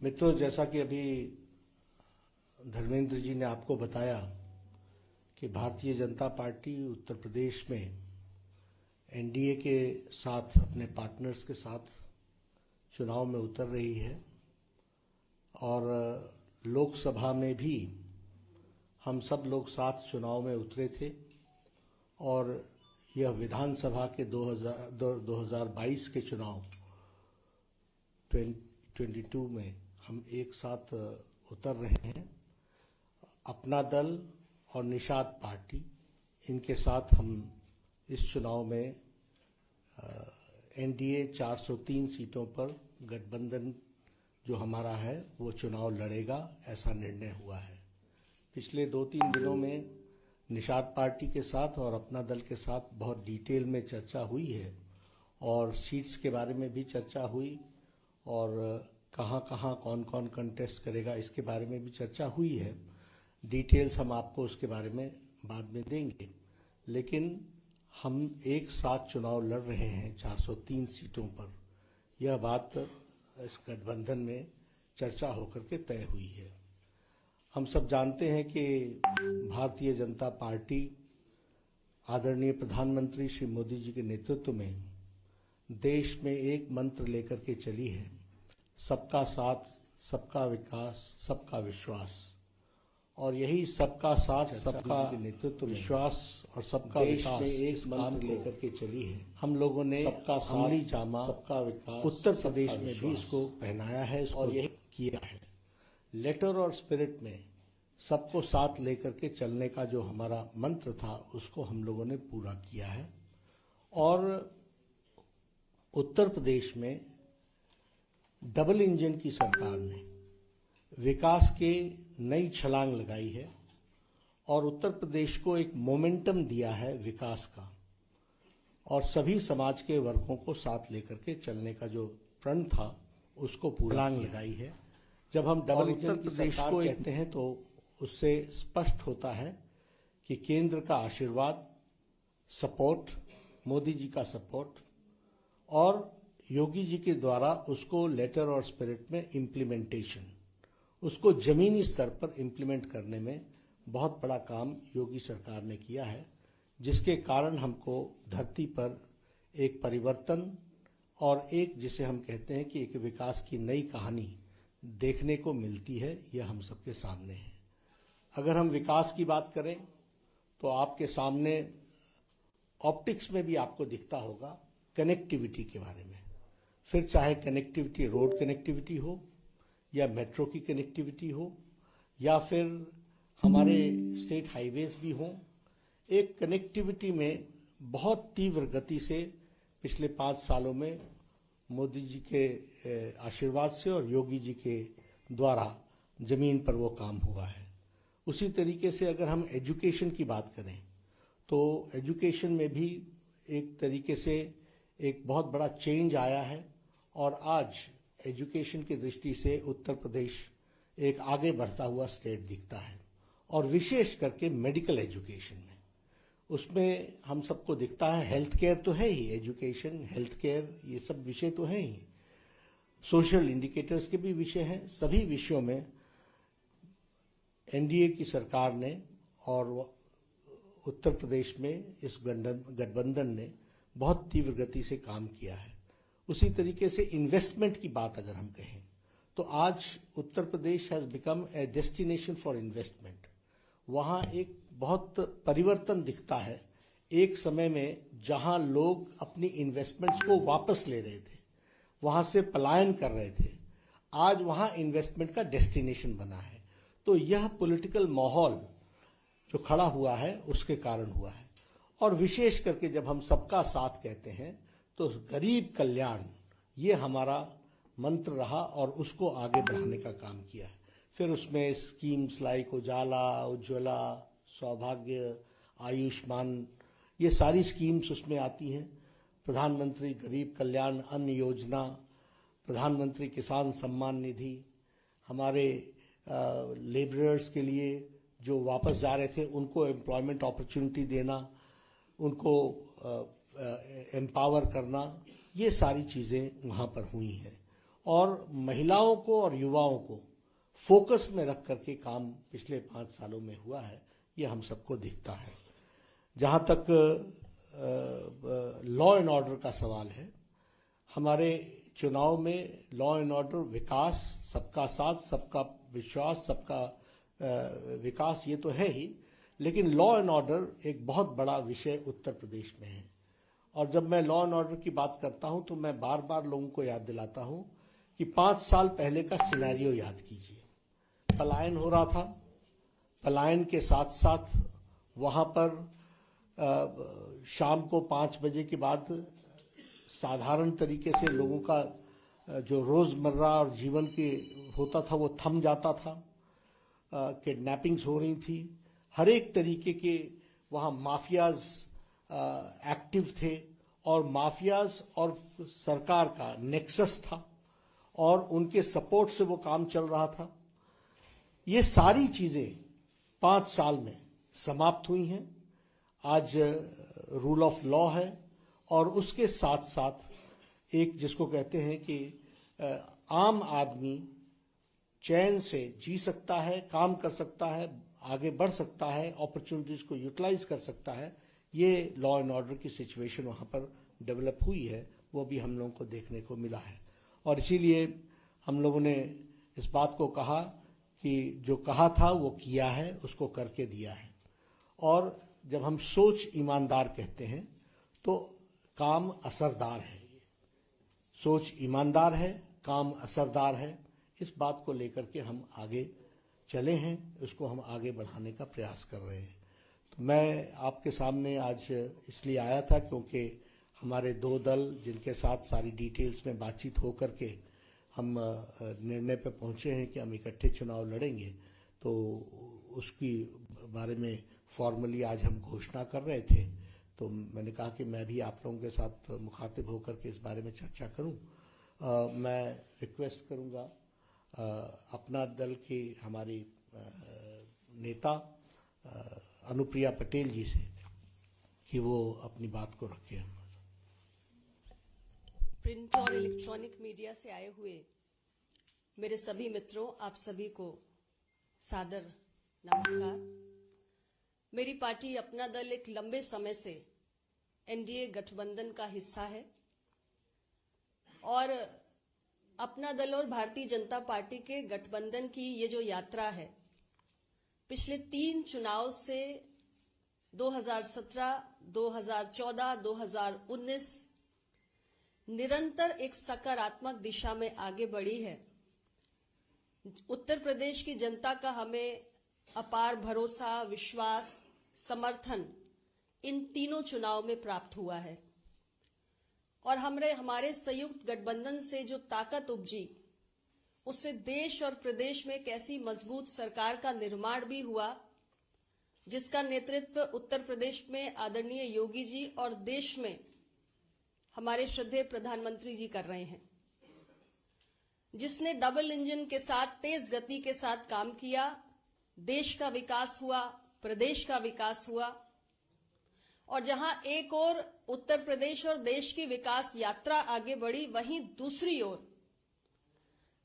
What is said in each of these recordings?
मित्रों, जैसा कि अभी धर्मेंद्र जी ने आपको बताया कि भारतीय जनता पार्टी उत्तर प्रदेश में एनडीए के साथ, अपने पार्टनर्स के साथ चुनाव में उतर रही है और लोकसभा में भी हम सब लोग साथ चुनाव में उतरे थे और यह विधानसभा के 2022 के चुनाव 2022 में हम एक साथ उतर रहे हैं। अपना दल और निषाद पार्टी, इनके साथ हम इस चुनाव में एनडीए 403 सीटों पर गठबंधन जो हमारा है वो चुनाव लड़ेगा, ऐसा निर्णय हुआ है। पिछले 2-3 दिनों में निषाद पार्टी के साथ और अपना दल के साथ बहुत डिटेल में चर्चा हुई है और सीट्स के बारे में भी चर्चा हुई और कहाँ कहाँ कौन कौन कंटेस्ट करेगा इसके बारे में भी चर्चा हुई है। डिटेल्स हम आपको उसके बारे में बाद में देंगे, लेकिन हम एक साथ चुनाव लड़ रहे हैं 403 सीटों पर। यह बात इस गठबंधन में चर्चा होकर के तय हुई है। हम सब जानते हैं कि भारतीय जनता पार्टी आदरणीय प्रधानमंत्री श्री मोदी जी के नेतृत्व में देश में एक मंत्र लेकर के चली है, सबका साथ, सबका विकास, सबका विश्वास। और यही सबका साथ, सबका नेतृत्व, विश्वास और सबका विकास एक मंत्र लेकर के चली है। हम लोगों ने सबका साथ, जामा, सबका विकास उत्तर प्रदेश में भी इसको पहनाया है और यही किया है। लेटर और स्पिरिट में सबको साथ लेकर के चलने का जो हमारा मंत्र था उसको हम लोगों ने पूरा किया है और उत्तर प्रदेश में डबल इंजन की सरकार ने विकास के नई छलांग लगाई है और उत्तर प्रदेश को एक मोमेंटम दिया है विकास का और सभी समाज के वर्गों को साथ लेकर के चलने का जो प्रण था उसको पूरा लगाई है। जब हम डबल इंजन की सरकार कहते हैं तो उससे स्पष्ट होता है कि केंद्र का आशीर्वाद, सपोर्ट, मोदी जी का सपोर्ट और योगी जी के द्वारा उसको लेटर और स्पिरिट में इम्प्लीमेंटेशन, उसको जमीनी स्तर पर इम्प्लीमेंट करने में बहुत बड़ा काम योगी सरकार ने किया है, जिसके कारण हमको धरती पर एक परिवर्तन और एक, जिसे हम कहते हैं कि एक विकास की नई कहानी देखने को मिलती है। यह हम सबके सामने है। अगर हम विकास की बात करें तो आपके सामने ऑप्टिक्स में भी आपको दिखता होगा कनेक्टिविटी के बारे में, फिर चाहे कनेक्टिविटी रोड कनेक्टिविटी हो या मेट्रो की कनेक्टिविटी हो या फिर हमारे स्टेट हाईवेज भी हों। एक कनेक्टिविटी में बहुत तीव्र गति से पिछले 5 सालों में मोदी जी के आशीर्वाद से और योगी जी के द्वारा जमीन पर वो काम हुआ है। उसी तरीके से अगर हम एजुकेशन की बात करें तो एजुकेशन में भी एक तरीके से एक बहुत बड़ा चेंज आया है और आज एजुकेशन की दृष्टि से उत्तर प्रदेश एक आगे बढ़ता हुआ स्टेट दिखता है और विशेष करके मेडिकल एजुकेशन में उसमें हम सबको दिखता है। हेल्थ केयर तो है ही, एजुकेशन, हेल्थ केयर, ये सब विषय तो हैं ही, सोशल इंडिकेटर्स के भी विषय हैं। सभी विषयों में एनडीए की सरकार ने और उत्तर प्रदेश में इस गठबंधन ने बहुत तीव्र गति से काम किया है। उसी तरीके से इन्वेस्टमेंट की बात अगर हम कहें तो आज Uttar Pradesh has become a destination for investment. वहाँ एक बहुत परिवर्तन दिखता है। एक समय में जहाँ लोग अपनी इन्वेस्टमेंट्स को वापस ले रहे थे, वहाँ से पलायन कर रहे थे, आज वहाँ इन्वेस्टमेंट का डेस्टिनेशन बना है। तो यह पॉलिटिकल माहौल जो खड़ा हुआ है उसके कारण हुआ है। और विशेष करके जब हम सबका साथ कहते हैं तो गरीब कल्याण, ये हमारा मंत्र रहा और उसको आगे बढ़ाने का काम किया है। फिर उसमें स्कीम्स लाइक उजाला, उज्ज्वला, सौभाग्य, आयुष्मान, ये सारी स्कीम्स उसमें आती हैं। प्रधानमंत्री गरीब कल्याण अन्न योजना, प्रधानमंत्री किसान सम्मान निधि, हमारे लेबरर्स के लिए जो वापस जा रहे थे उनको एम्प्लॉयमेंट अपॉर्चुनिटी देना, उनको एम्पावर करना, ये सारी चीज़ें वहाँ पर हुई हैं। और महिलाओं को और युवाओं को फोकस में रख करके काम पिछले 5 सालों में हुआ है, ये हम सबको दिखता है। जहाँ तक लॉ एंड ऑर्डर का सवाल है, हमारे चुनाव में लॉ एंड ऑर्डर, विकास, सबका साथ, सबका विश्वास, सबका विकास, ये तो है ही, लेकिन लॉ एंड ऑर्डर एक बहुत बड़ा विषय उत्तर प्रदेश में है। और जब मैं लॉ एंड ऑर्डर की बात करता हूं तो मैं बार बार लोगों को याद दिलाता हूं कि 5 साल पहले का सिनेरियो याद कीजिए। पलायन हो रहा था, पलायन के साथ साथ वहां पर शाम को 5 बजे के बाद साधारण तरीके से लोगों का जो रोजमर्रा और जीवन के होता था वो थम जाता था। किडनैपिंग्स हो रही थी, हर एक तरीके के वहाँ माफियाज एक्टिव थे और माफियाज और सरकार का नेक्सस था और उनके सपोर्ट से वो काम चल रहा था। ये सारी चीजें 5 साल में समाप्त हुई हैं। आज रूल ऑफ लॉ है और उसके साथ साथ एक जिसको कहते हैं कि आम आदमी चैन से जी सकता है, काम कर सकता है, आगे बढ़ सकता है, अपॉर्चुनिटीज को यूटिलाइज कर सकता है। ये लॉ एंड ऑर्डर की सिचुएशन वहाँ पर डेवलप हुई है, वो भी हम लोगों को देखने को मिला है। और इसीलिए हम लोगों ने इस बात को कहा कि जो कहा था वो किया है, उसको करके दिया है। और जब हम सोच ईमानदार कहते हैं तो काम असरदार है, सोच ईमानदार है, काम असरदार है। इस बात को लेकर के हम आगे चले हैं, उसको हम आगे बढ़ाने का प्रयास कर रहे हैं। तो मैं आपके सामने आज इसलिए आया था क्योंकि हमारे 2 दल जिनके साथ सारी डिटेल्स में बातचीत हो करके हम निर्णय पर पहुंचे हैं कि हम इकट्ठे चुनाव लड़ेंगे, तो उसकी बारे में फॉर्मली आज हम घोषणा कर रहे थे। तो मैंने कहा कि मैं भी आप लोगों के साथ मुखातिब होकर के इस बारे में चर्चा करूं। मैं रिक्वेस्ट करूंगा अपना दल की हमारी नेता अनुप्रिया पटेल जी से कि वो अपनी बात को रखें। प्रिंट और इलेक्ट्रॉनिक मीडिया से आए हुए मेरे सभी मित्रों, आप सभी को सादर नमस्कार। मेरी पार्टी अपना दल एक लंबे समय से एनडीए गठबंधन का हिस्सा है और अपना दल और भारतीय जनता पार्टी के गठबंधन की ये जो यात्रा है, पिछले 3 चुनाव से 2017, 2014, 2019 निरंतर एक सकारात्मक दिशा में आगे बढ़ी है। उत्तर प्रदेश की जनता का हमें अपार भरोसा, विश्वास, समर्थन इन तीनों चुनाव में प्राप्त हुआ है और हमारे संयुक्त गठबंधन से जो ताकत उपजी, उससे देश और प्रदेश में एक ऐसी मजबूत सरकार का निर्माण भी हुआ जिसका नेतृत्व उत्तर प्रदेश में आदरणीय योगी जी और देश में हमारे श्रद्धेय प्रधानमंत्री जी कर रहे हैं, जिसने डबल इंजन के साथ तेज गति के साथ काम किया। देश का विकास हुआ, प्रदेश का विकास हुआ और जहां एक ओर उत्तर प्रदेश और देश की विकास यात्रा आगे बढ़ी, वहीं दूसरी ओर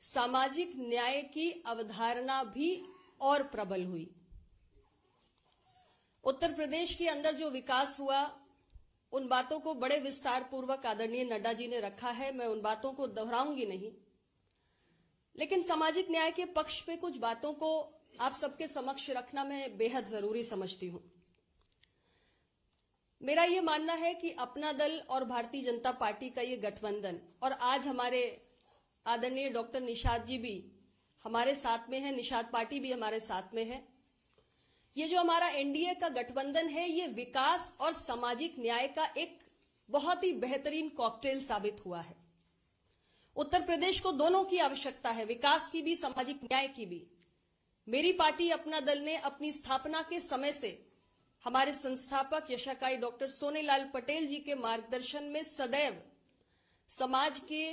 सामाजिक न्याय की अवधारणा भी और प्रबल हुई। उत्तर प्रदेश के अंदर जो विकास हुआ, उन बातों को बड़े विस्तार पूर्वक आदरणीय नड्डा जी ने रखा है, मैं उन बातों को दोहराऊंगी नहीं, लेकिन सामाजिक न्याय के पक्ष पे कुछ बातों को आप सबके समक्ष रखना मैं बेहद जरूरी समझती हूं। मेरा यह मानना है कि अपना दल और भारतीय जनता पार्टी का ये गठबंधन, और आज हमारे आदरणीय डॉक्टर निषाद जी भी हमारे साथ में है, निषाद पार्टी भी हमारे साथ में है, ये जो हमारा एनडीए का गठबंधन है, ये विकास और सामाजिक न्याय का एक बहुत ही बेहतरीन कॉकटेल साबित हुआ है। उत्तर प्रदेश को दोनों की आवश्यकता है, विकास की भी, सामाजिक न्याय की भी। मेरी पार्टी अपना दल ने अपनी स्थापना के समय से हमारे संस्थापक यशाकाई डॉक्टर सोनेलाल पटेल जी के मार्गदर्शन में सदैव समाज के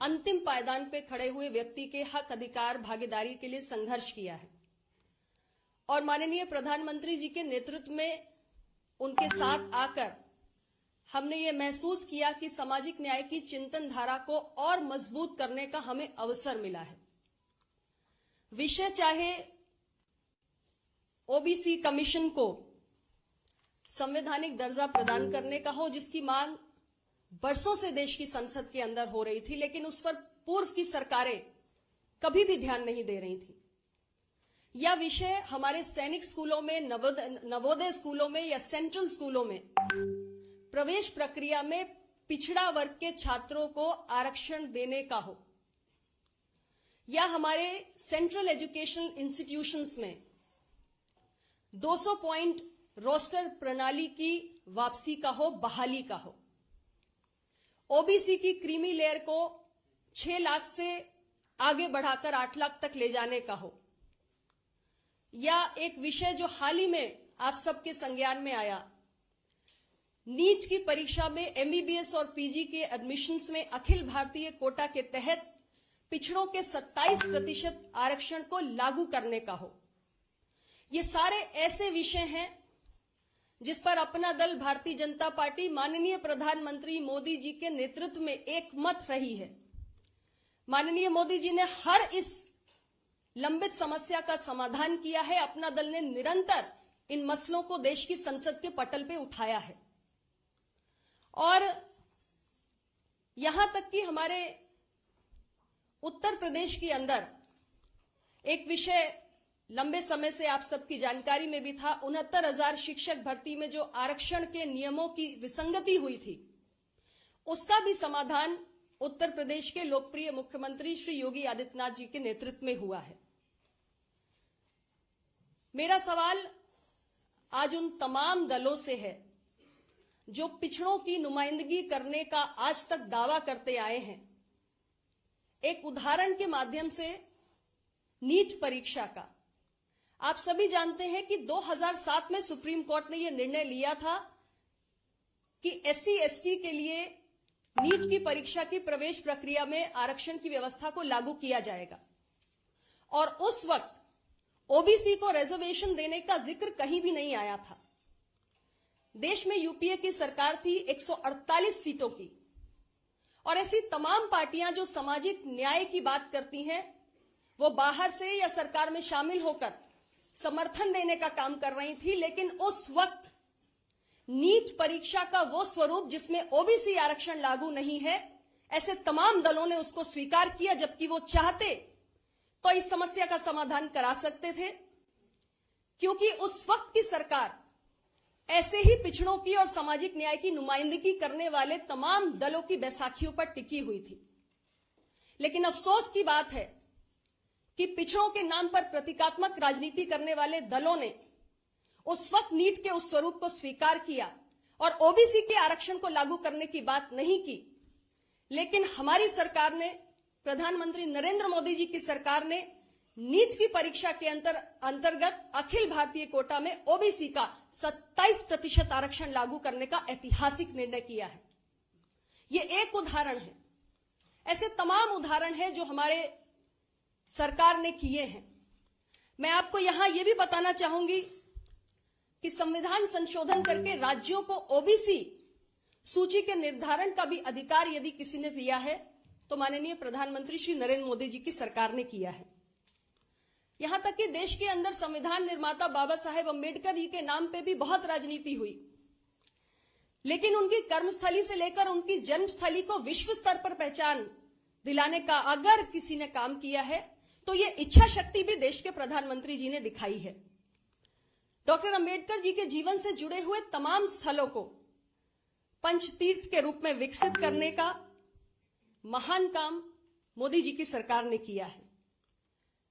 अंतिम पायदान पे खड़े हुए व्यक्ति के हक, अधिकार, भागीदारी के लिए संघर्ष किया है और माननीय प्रधानमंत्री जी के नेतृत्व में उनके साथ आकर हमने ये महसूस किया कि सामाजिक न्याय की चिंतन धारा को और मजबूत करने का हमें अवसर मिला है। विषय चाहे ओबीसी कमीशन को संवैधानिक दर्जा प्रदान करने का हो, जिसकी मांग बरसों से देश की संसद के अंदर हो रही थी, लेकिन उस पर पूर्व की सरकारें कभी भी ध्यान नहीं दे रही थी, या विषय हमारे सैनिक स्कूलों में, नवोदय स्कूलों में या सेंट्रल स्कूलों में प्रवेश प्रक्रिया में पिछड़ा वर्ग के छात्रों को आरक्षण देने का हो, या हमारे सेंट्रल एजुकेशनल इंस्टीट्यूशंस में 200 पॉइंट रोस्टर प्रणाली की वापसी का हो, बहाली का हो, ओबीसी की क्रीमी लेयर को 6 लाख से आगे बढ़ाकर 8 लाख तक ले जाने का हो, या एक विषय जो हाल ही में आप सबके संज्ञान में आया, नीट की परीक्षा में एमबीबीएस और पीजी के एडमिशन्स में अखिल भारतीय कोटा के तहत पिछड़ों के 27% आरक्षण को लागू करने का हो। ये सारे ऐसे विषय हैं जिस पर अपना दल भारतीय जनता पार्टी माननीय प्रधानमंत्री मोदी जी के नेतृत्व में एक मत रही है। माननीय मोदी जी ने हर इस लंबित समस्या का समाधान किया है। अपना दल ने निरंतर इन मसलों को देश की संसद के पटल पे उठाया है, और यहां तक कि हमारे उत्तर प्रदेश के अंदर एक विषय लंबे समय से आप सबकी जानकारी में भी था, 69,000 शिक्षक भर्ती में जो आरक्षण के नियमों की विसंगति हुई थी, उसका भी समाधान उत्तर प्रदेश के लोकप्रिय मुख्यमंत्री श्री योगी आदित्यनाथ जी के नेतृत्व में हुआ है। मेरा सवाल आज उन तमाम दलों से है जो पिछड़ों की नुमाइंदगी करने का आज तक दावा करते आए हैं। एक उदाहरण के माध्यम से नीट परीक्षा का, आप सभी जानते हैं कि 2007 में सुप्रीम कोर्ट ने यह निर्णय लिया था कि एससी एसटी के लिए नीट की परीक्षा की प्रवेश प्रक्रिया में आरक्षण की व्यवस्था को लागू किया जाएगा, और उस वक्त ओबीसी को रिजर्वेशन देने का जिक्र कहीं भी नहीं आया था। देश में यूपीए की सरकार थी 148 सीटों की, और ऐसी तमाम पार्टियां जो सामाजिक न्याय की बात करती हैं, वो बाहर से या सरकार में शामिल होकर समर्थन देने का काम कर रही थी। लेकिन उस वक्त नीट परीक्षा का वो स्वरूप जिसमें ओबीसी आरक्षण लागू नहीं है, ऐसे तमाम दलों ने उसको स्वीकार किया, जबकि वो चाहते तो इस समस्या का समाधान करा सकते थे, क्योंकि उस वक्त की सरकार ऐसे ही पिछड़ों की और सामाजिक न्याय की नुमाइंदगी करने वाले तमाम दलों की बैसाखियों पर टिकी हुई थी। लेकिन अफसोस की बात है कि पिछड़ों के नाम पर प्रतीकात्मक राजनीति करने वाले दलों ने उस वक्त नीट के उस स्वरूप को स्वीकार किया और ओबीसी के आरक्षण को लागू करने की बात नहीं की। लेकिन हमारी सरकार ने, प्रधानमंत्री नरेंद्र मोदी जी की सरकार ने नीट की परीक्षा के अंतर्गत अखिल भारतीय कोटा में ओबीसी का 27% आरक्षण लागू करने का ऐतिहासिक निर्णय किया है। यह एक उदाहरण है, ऐसे तमाम उदाहरण हैं जो हमारे सरकार ने किए हैं। मैं आपको यहां यह भी बताना चाहूंगी कि संविधान संशोधन करके राज्यों को ओबीसी सूची के निर्धारण का भी अधिकार यदि किसी ने दिया है तो माननीय प्रधानमंत्री श्री नरेंद्र मोदी जी की सरकार ने किया है। यहां तक कि देश के अंदर संविधान निर्माता बाबा साहेब अंबेडकर जी के नाम पे भी बहुत राजनीति हुई, लेकिन उनकी कर्मस्थली से लेकर उनकी जन्मस्थली को विश्व स्तर पर पहचान दिलाने का अगर किसी ने काम किया है तो ये इच्छा शक्ति भी देश के प्रधानमंत्री जी ने दिखाई है। डॉक्टर अंबेडकर जी के जीवन से जुड़े हुए तमाम स्थलों को पंचतीर्थ के रूप में विकसित करने का महान काम मोदी जी की सरकार ने किया है।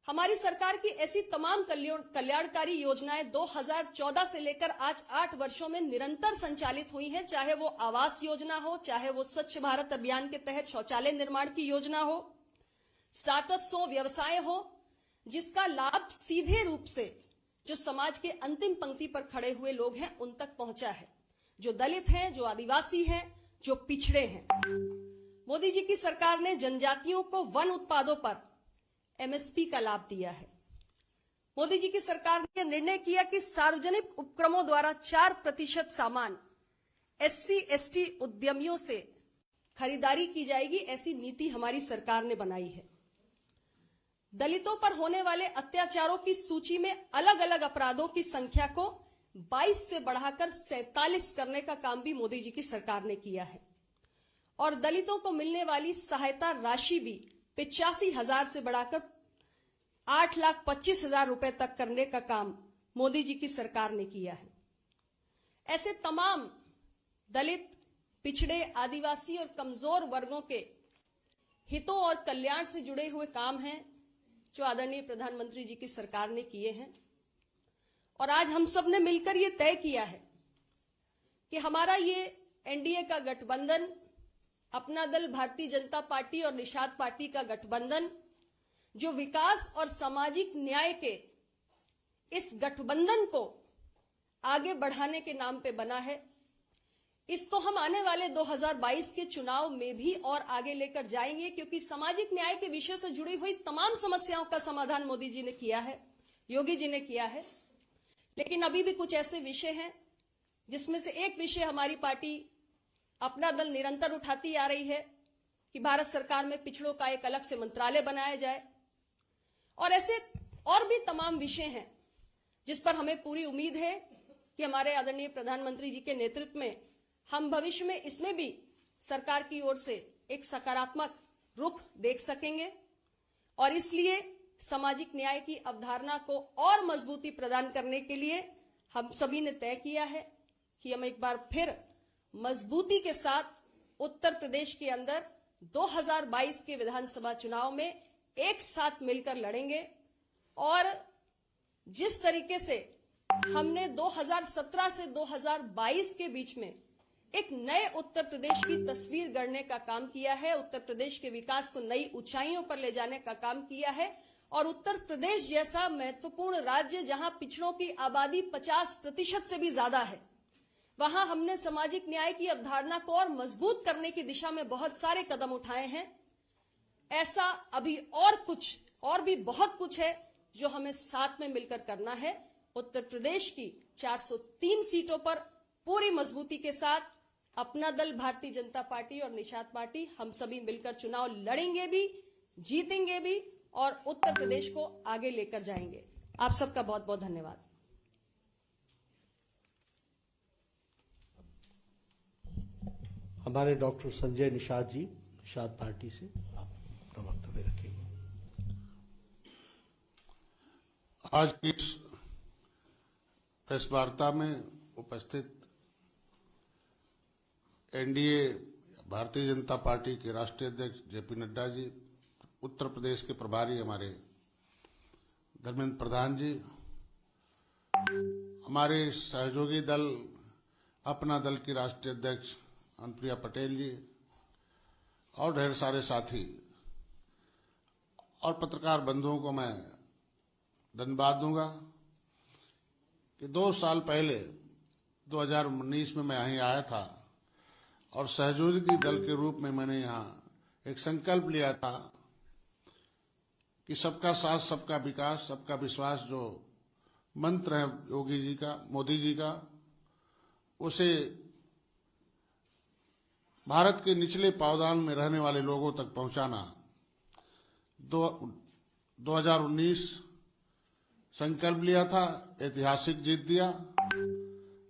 हमारी सरकार की ऐसी तमाम कल्याणकारी योजनाएं 2014 से लेकर आज 8 वर्षों में निरंतर संचालित हुई हैं, चाहे वो आवास योजना हो, चाहे वो स्वच्छ भारत अभियान के तहत शौचालय निर्माण की योजना हो, स्टार्टअप्स हो, व्यवसाय हो, जिसका लाभ सीधे रूप से जो समाज के अंतिम पंक्ति पर खड़े हुए लोग हैं उन तक पहुंचा है, जो दलित हैं, जो आदिवासी हैं, जो पिछड़े हैं। मोदी जी की सरकार ने जनजातियों को वन उत्पादों पर एमएसपी का लाभ दिया है। मोदी जी की सरकार ने निर्णय किया कि सार्वजनिक उपक्रमों द्वारा 4% सामान SC ST उद्यमियों से खरीदारी की जाएगी, ऐसी नीति हमारी सरकार ने बनाई है। दलितों पर होने वाले अत्याचारों की सूची में अलग अलग अपराधों की संख्या को 22 से बढ़ाकर 47 करने का काम भी मोदी जी की सरकार ने किया है। और दलितों को मिलने वाली सहायता राशि भी 85,000 से बढ़ाकर 8,25,000 रुपए तक करने का काम मोदी जी की सरकार ने किया है। ऐसे तमाम दलित, पिछड़े, आदिवासी और कमजोर वर्गों के हितों और कल्याण से जुड़े हुए काम हैं जो आदरणीय प्रधानमंत्री जी की सरकार ने किए हैं। और आज हम सब ने मिलकर ये तय किया है कि हमारा ये एनडीए का गठबंधन, अपना दल, भारतीय जनता पार्टी और निषाद पार्टी का गठबंधन, जो विकास और सामाजिक न्याय के इस गठबंधन को आगे बढ़ाने के नाम पे बना है, इसको हम आने वाले 2022 के चुनाव में भी और आगे लेकर जाएंगे, क्योंकि सामाजिक न्याय के विषय से जुड़ी हुई तमाम समस्याओं का समाधान मोदी जी ने किया है, योगी जी ने किया है। लेकिन अभी भी कुछ ऐसे विषय हैं जिसमें से एक विषय हमारी पार्टी अपना दल निरंतर उठाती आ रही है कि भारत सरकार में पिछड़ों का एक अलग से मंत्रालय बनाया जाए। और ऐसे और भी तमाम विषय हैं जिस पर हमें पूरी उम्मीद है कि हमारे आदरणीय प्रधानमंत्री जी के नेतृत्व में हम भविष्य में इसमें भी सरकार की ओर से एक सकारात्मक रुख देख सकेंगे। और इसलिए सामाजिक न्याय की अवधारणा को और मजबूती प्रदान करने के लिए हम सभी ने तय किया है कि हम एक बार फिर मजबूती के साथ उत्तर प्रदेश के अंदर 2022 के विधानसभा चुनाव में एक साथ मिलकर लड़ेंगे। और जिस तरीके से हमने 2017 से 2022 के बीच में एक नए उत्तर प्रदेश की तस्वीर गढ़ने का काम किया है, उत्तर प्रदेश के विकास को नई ऊंचाइयों पर ले जाने का काम किया है, और उत्तर प्रदेश जैसा महत्वपूर्ण राज्य जहां पिछड़ों की आबादी 50% से भी ज्यादा है, वहां हमने सामाजिक न्याय की अवधारणा को और मजबूत करने की दिशा में बहुत सारे कदम उठाए हैं। ऐसा अभी और भी बहुत कुछ है जो हमें साथ में मिलकर करना है। उत्तर प्रदेश की 403 सीटों पर पूरी मजबूती के साथ अपना दल, भारतीय जनता पार्टी और निषाद पार्टी, हम सभी मिलकर चुनाव लड़ेंगे भी, जीतेंगे भी और उत्तर प्रदेश को आगे लेकर जाएंगे। आप सबका बहुत बहुत धन्यवाद। हमारे डॉक्टर संजय निषाद जी, निषाद पार्टी से, आप अपना वक्तव्य रखेंगे। आज की इस प्रेस वार्ता में उपस्थित एनडीए भारतीय जनता पार्टी के राष्ट्रीय अध्यक्ष जेपी नड्डा जी, उत्तर प्रदेश के प्रभारी हमारे धर्मेंद्र प्रधान जी, हमारे सहयोगी दल अपना दल की राष्ट्रीय अध्यक्ष अनुप्रिया पटेल जी और ढेर सारे साथी और पत्रकार बंधुओं को मैं धन्यवाद दूंगा कि 2 साल पहले 2019 में मैं यहीं आया था और सहयोगी दल के रूप में मैंने यहाँ एक संकल्प लिया था कि सबका साथ, सबका विकास, सबका विश्वास जो मंत्र है योगी जी का, मोदी जी का, उसे भारत के निचले पावदान में रहने वाले लोगों तक पहुंचाना। 2019 संकल्प लिया था, ऐतिहासिक जीत दिया।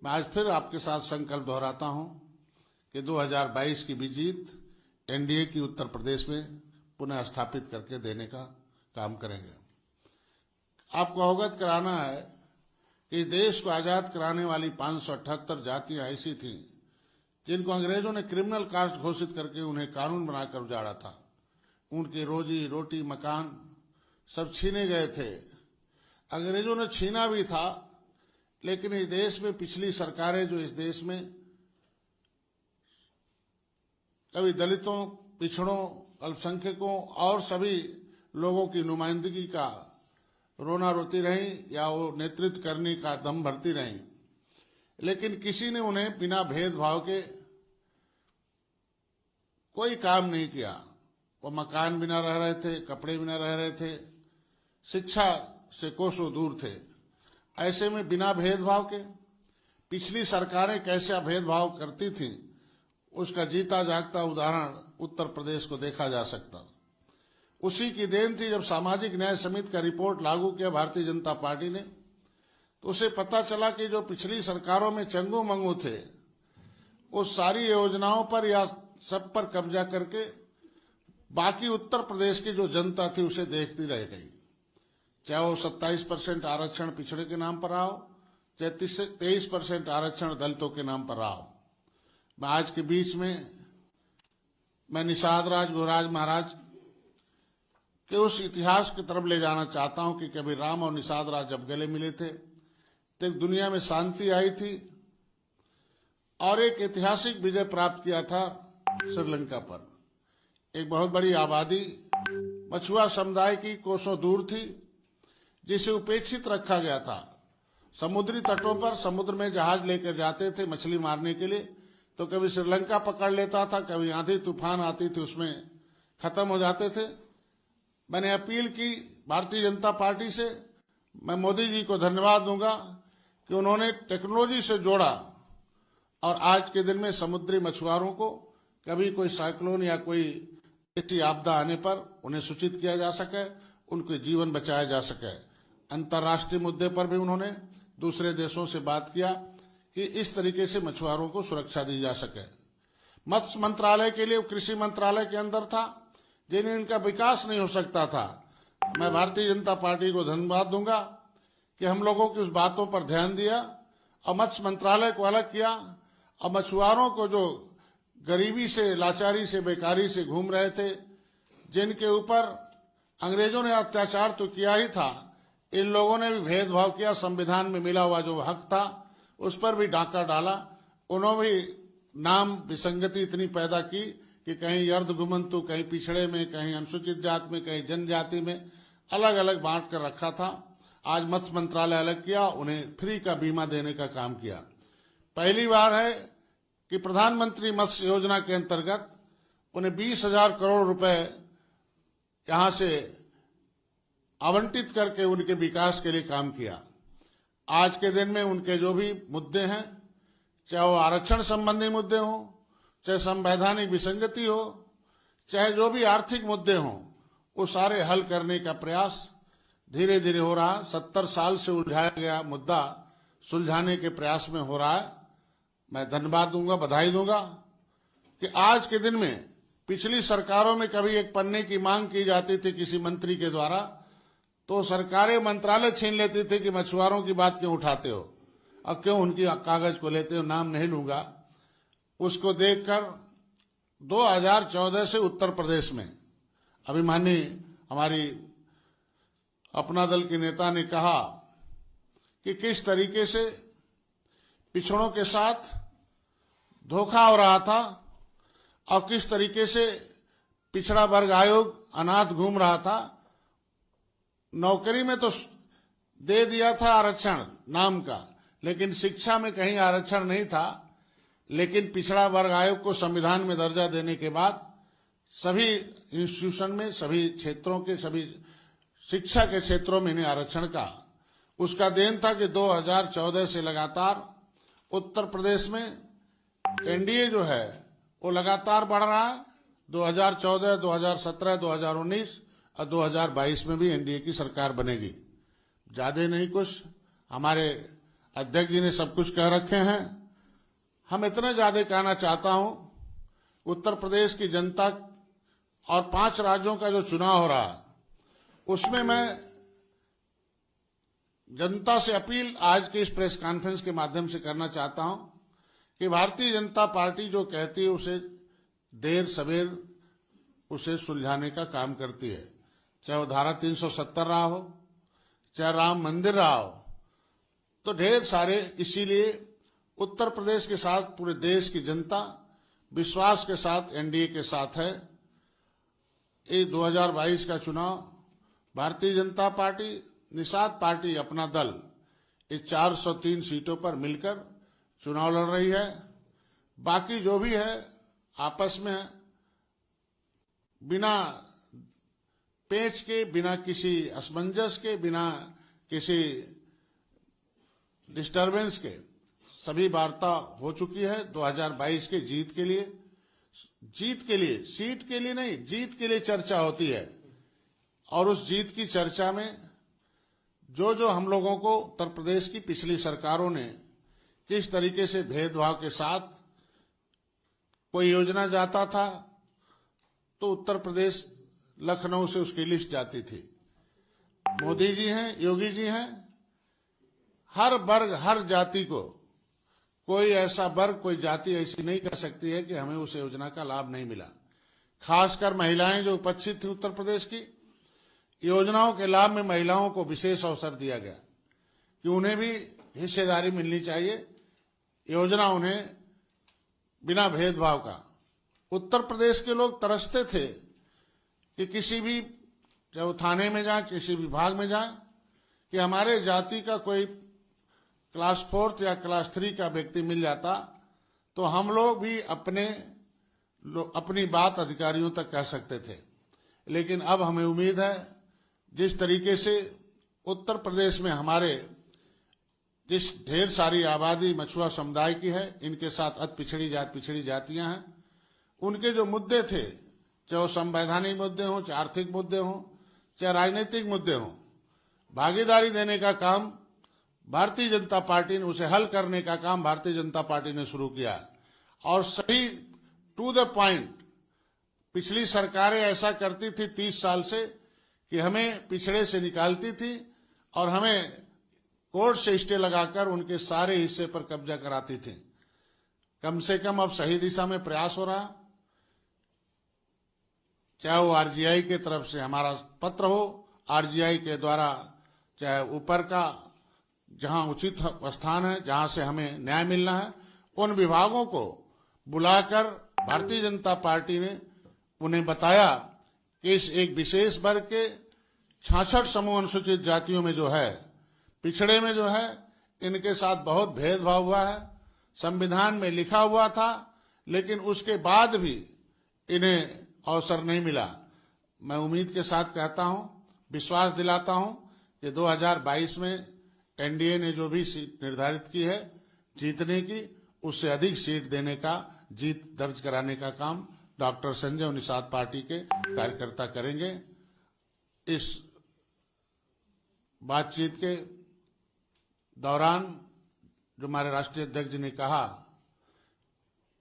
मैं आज फिर आपके साथ संकल्प दोहराता हूं कि 2022 की भी जीत एनडीए की उत्तर प्रदेश में पुनः स्थापित करके देने का काम करेंगे। आपको अवगत कराना है कि देश को आजाद कराने वाली 578 जातियां ऐसी थीं जिनको अंग्रेजों ने क्रिमिनल कास्ट घोषित करके उन्हें कानून बनाकर उजाड़ा था। उनकी रोजी रोटी, मकान सब छीने गए थे। अंग्रेजों ने छीना भी था, लेकिन इस देश में पिछली सरकारें जो इस देश में कभी दलितों, पिछड़ों, अल्पसंख्यकों और सभी लोगों की नुमाइंदगी का रोना रोती रहीं या वो नेतृत्व करने का दम भरती रहीं, लेकिन किसी ने उन्हें बिना भेदभाव के कोई काम नहीं किया। वो मकान बिना रह रहे थे, कपड़े बिना रह रहे थे, शिक्षा से कोसों दूर थे। ऐसे में बिना भेदभाव के पिछली सरकारें कैसे भेदभाव करती थीं, उसका जीता जागता उदाहरण उत्तर प्रदेश को देखा जा सकता। उसी की देन थी जब सामाजिक न्याय समिति का रिपोर्ट लागू किया भारतीय जनता पार्टी ने, तो उसे पता चला कि जो पिछली सरकारों में चंगू मंगू थे, उस सारी योजनाओं पर या सब पर कब्जा करके बाकी उत्तर प्रदेश की जो जनता थी उसे देखती रह गई। चाहे वो 27% आरक्षण पिछड़े के नाम पर रहा हो, चाहे 23% आरक्षण दलितों के नाम पर रहा हो। मैं आज के बीच में मैं निषाद राज गुरुराज महाराज के उस इतिहास की तरफ ले जाना चाहता हूं कि कभी राम और निषाद राज जब गले मिले थे तो एक दुनिया में शांति आई थी और एक ऐतिहासिक विजय प्राप्त किया था श्रीलंका पर। एक बहुत बड़ी आबादी मछुआ समुदाय की कोसों दूर थी, जिसे उपेक्षित रखा गया था। समुद्री तटों पर समुद्र में जहाज लेकर जाते थे मछली मारने के लिए, तो कभी श्रीलंका पकड़ लेता था, कभी आंधी तूफान आती थी उसमें खत्म हो जाते थे। मैंने अपील की भारतीय जनता पार्टी से, मैं मोदी जी को धन्यवाद दूंगा कि उन्होंने टेक्नोलॉजी से जोड़ा और आज के दिन में समुद्री मछुआरों को कभी कोई साइक्लोन या कोई ऐसी आपदा आने पर उन्हें सूचित किया जा सके, उनके जीवन बचाया जा सके। अंतर्राष्ट्रीय मुद्दे पर भी उन्होंने दूसरे देशों से बात किया कि इस तरीके से मछुआरों को सुरक्षा दी जा सके। मत्स्य मंत्रालय के लिए कृषि मंत्रालय के अंदर था, जिन्हें इनका विकास नहीं हो सकता था। मैं भारतीय जनता पार्टी को धन्यवाद दूंगा कि हम लोगों की उस बातों पर ध्यान दिया और मत्स्य मंत्रालय को अलग किया और मछुआरों को जो गरीबी से, लाचारी से, बेकारी से घूम रहे थे, जिनके ऊपर अंग्रेजों ने अत्याचार तो किया ही था, इन लोगों ने भी भेदभाव किया। संविधान में मिला हुआ जो हक था उस पर भी डाका डाला। उन्होंने भी नाम विसंगति इतनी पैदा की कि कहीं अर्धघुमंतु, कहीं पिछड़े में, कहीं अनुसूचित जाति में, कहीं जनजाति में अलग अलग बांट कर रखा था। आज मत्स्य मंत्रालय अलग किया, उन्हें फ्री का बीमा देने का काम किया। पहली बार है कि प्रधानमंत्री मत्स्य योजना के अंतर्गत उन्हें 20,000 करोड़ रुपए यहां से आवंटित करके उनके विकास के लिए काम किया। आज के दिन में उनके जो भी मुद्दे हैं, चाहे वो आरक्षण संबंधी मुद्दे हों, चाहे संवैधानिक विसंगति हो, चाहे जो भी आर्थिक मुद्दे हों, वो सारे हल करने का प्रयास धीरे धीरे हो रहा है। 70 साल से उलझाया गया मुद्दा सुलझाने के प्रयास में हो रहा है। मैं धन्यवाद दूंगा, बधाई दूंगा कि आज के दिन में पिछली सरकारों में कभी एक पन्ने की मांग की जाती थी किसी मंत्री के द्वारा, तो सरकारें मंत्रालय छीन लेती थी कि मछुआरों की बात क्यों उठाते हो और क्यों उनकी कागज को लेते हो, नाम नहीं लूंगा। उसको देखकर 2014 से उत्तर प्रदेश में अभिमानी हमारी अपना दल के नेता ने कहा कि किस तरीके से पिछड़ों के साथ धोखा हो रहा था और किस तरीके से पिछड़ा वर्ग आयोग अनाथ घूम रहा था। नौकरी में तो दे दिया था आरक्षण नाम का, लेकिन शिक्षा में कहीं आरक्षण नहीं था। लेकिन पिछड़ा वर्ग आयोग को संविधान में दर्जा देने के बाद सभी इंस्टीट्यूशन में, सभी क्षेत्रों के, सभी शिक्षा के क्षेत्रों में इन्हें आरक्षण का उसका देन था कि 2014 से लगातार उत्तर प्रदेश में एनडीए जो है वो लगातार बढ़ रहा है। 2014, 2017, 2019 और 2022 में भी एनडीए की सरकार बनेगी। ज्यादा नहीं कुछ, हमारे अध्यक्ष जी ने सब कुछ कह रखे हैं। हम इतने ज्यादा कहना चाहता हूं, उत्तर प्रदेश की जनता और 5 राज्यों का जो चुनाव हो रहा है उसमें मैं जनता से अपील आज के इस प्रेस कॉन्फ्रेंस के माध्यम से करना चाहता हूं कि भारतीय जनता पार्टी जो कहती है उसे देर सवेर उसे सुलझाने का काम करती है। चाहे वो धारा 370 रहा हो, चाहे राम मंदिर रहा हो, तो ढेर सारे, इसीलिए उत्तर प्रदेश के साथ पूरे देश की जनता विश्वास के साथ एनडीए के साथ है। ये 2022 का चुनाव भारतीय जनता पार्टी, निषाद पार्टी, अपना दल इस 403 सीटों पर मिलकर चुनाव लड़ रही है। बाकी जो भी है आपस में बिना पेच के, बिना किसी असमंजस के, बिना किसी डिस्टरबेंस के सभी वार्ता हो चुकी है। 2022 के जीत के लिए, सीट के लिए नहीं, जीत के लिए चर्चा होती है। और उस जीत की चर्चा में जो हम लोगों को उत्तर प्रदेश की पिछली सरकारों ने किस तरीके से भेदभाव के साथ कोई योजना जाता था तो उत्तर प्रदेश लखनऊ से उसकी लिस्ट जाती थी। मोदी जी हैं, योगी जी हैं, हर वर्ग हर जाति को, कोई ऐसा वर्ग कोई जाति ऐसी नहीं कर सकती है कि हमें उस योजना का लाभ नहीं मिला। खासकर महिलाएं जो उपस्थित थी उत्तर प्रदेश की, योजनाओं के लाभ में महिलाओं को विशेष अवसर दिया गया कि उन्हें भी हिस्सेदारी मिलनी चाहिए। योजना उन्हें बिना भेदभाव का, उत्तर प्रदेश के लोग तरसते थे कि किसी भी, चाहे वो थाने में जाए, किसी विभाग में जाए, कि हमारे जाति का कोई क्लास 4 या क्लास 3 का व्यक्ति मिल जाता तो हम लोग भी अपनी बात अधिकारियों तक कह सकते थे। लेकिन अब हमें उम्मीद है, जिस तरीके से उत्तर प्रदेश में हमारे जिस ढेर सारी आबादी मछुआ समुदाय की है, इनके साथ अति पिछड़ी जातियां हैं, उनके जो मुद्दे थे, चाहे वो संवैधानिक मुद्दे हों, चाहे आर्थिक मुद्दे हों, चाहे राजनीतिक मुद्दे हों, भागीदारी देने का काम भारतीय जनता पार्टी ने, उसे हल करने का काम भारतीय जनता पार्टी ने शुरू किया। और सही टू द पॉइंट, पिछली सरकारें ऐसा करती थी 30 साल से कि हमें पिछड़े से निकालती थी और हमें कोर्ट से स्टे लगाकर उनके सारे हिस्से पर कब्जा कराती थी। कम से कम अब सही दिशा में प्रयास हो रहा, चाहे वो आरजीआई के तरफ से हमारा पत्र हो, आरजीआई के द्वारा, चाहे ऊपर का जहां उचित स्थान है, जहां से हमें न्याय मिलना है, उन विभागों को बुलाकर भारतीय जनता पार्टी ने उन्हें बताया कि इस एक विशेष वर्ग के 66 समूह अनुसूचित जातियों में जो है, पिछड़े में जो है, इनके साथ बहुत भेदभाव हुआ है। संविधान में लिखा हुआ था, लेकिन उसके बाद भी इन्हें अवसर नहीं मिला। मैं उम्मीद के साथ कहता हूं, विश्वास दिलाता हूं कि 2022 में एनडीए ने जो भी सीट निर्धारित की है जीतने की, उससे अधिक सीट देने का, जीत दर्ज कराने का काम डॉक्टर संजय और निषाद पार्टी के कार्यकर्ता करेंगे। इस बातचीत के दौरान जो हमारे राष्ट्रीय अध्यक्ष जी ने कहा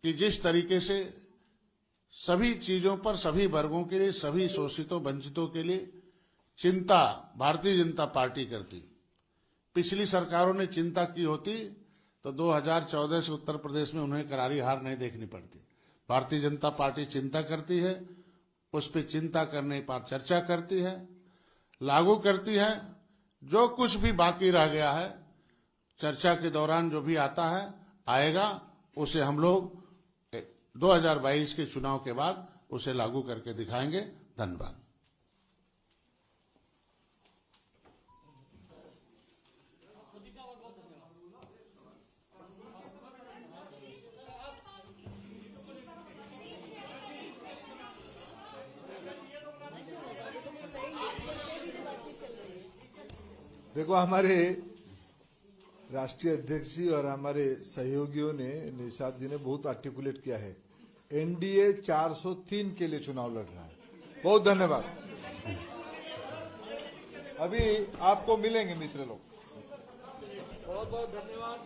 कि जिस तरीके से सभी चीजों पर, सभी वर्गों के लिए, सभी शोषितों वंचितों के लिए चिंता भारतीय जनता पार्टी करती, पिछली सरकारों ने चिंता की होती तो 2014 से उत्तर प्रदेश में उन्हें करारी हार नहीं देखनी पड़ती। भारतीय जनता पार्टी चिंता करती है, उस पर चिंता करने पर चर्चा करती है, लागू करती है। जो कुछ भी बाकी रह गया है, चर्चा के दौरान जो भी आता है, आएगा, उसे हम लोग 2022 के चुनाव के बाद उसे लागू करके दिखाएंगे। धन्यवाद। देखो, हमारे राष्ट्रीय अध्यक्ष जी और हमारे सहयोगियों ने, निषाद जी ने बहुत आर्टिकुलेट किया है। एनडीए 403 के लिए चुनाव लड़ रहा है। बहुत धन्यवाद। अभी आपको मिलेंगे मित्र लोग। बहुत बहुत धन्यवाद।